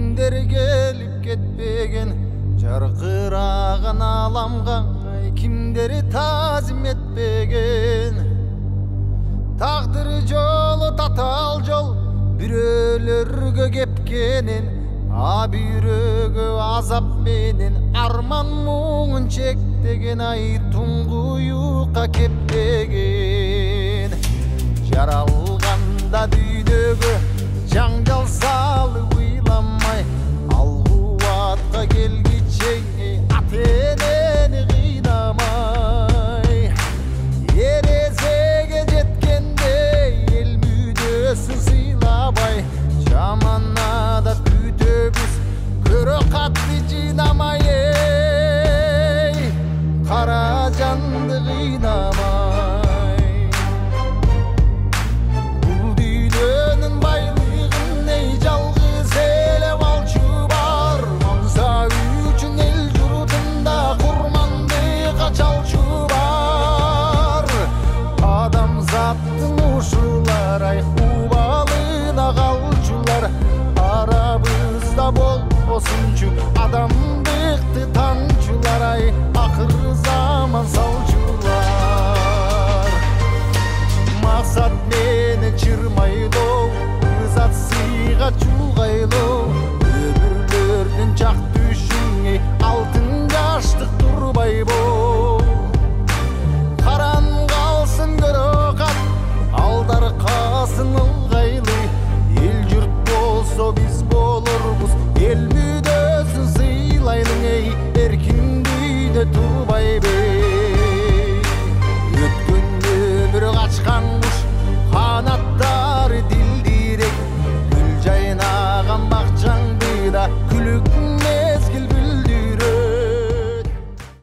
Кимдер келип кетпеген жаркыраган аламга кимдер тазим этпеген. Тагдыр жолу татал жол бирөөлөргө кепкенин, а бирөөгө азап менен арман муңун чектеген. Ай туңгуюкка кеппеген. Жаралганда дүйнөгө жаңжал салып ыйламай, ал кубатка келгиче ата-энени кыйнамай. Эрезеге жеткенде эл мүдөсүн сыйлабай, жаманада күтөбүз көрө катты жыйнамай. Кара жанды кыйнамай. Бул дүйнөнүн байлыгын жалгыз эле балчу бар. Аңса үчүн эл журтунда курмандыкка чалчу бар. Адамзаттын ушулар убалына калчулар. Арабызда болбосунчу адамдыкты танчулар. Акыр заман салчулар. Максат менен чырмайлоо, ызат сыйга чулгайлоо. Өмүрлөрдүн жак түшүңө алтын жаштык турбайбы. Каран калсын көрө кат, алдар калсын ылгайлы. Эл журт болсо биз болорбуз, эл мүдөсүн сыйлайлы. Эркин дүйнө турбайбы.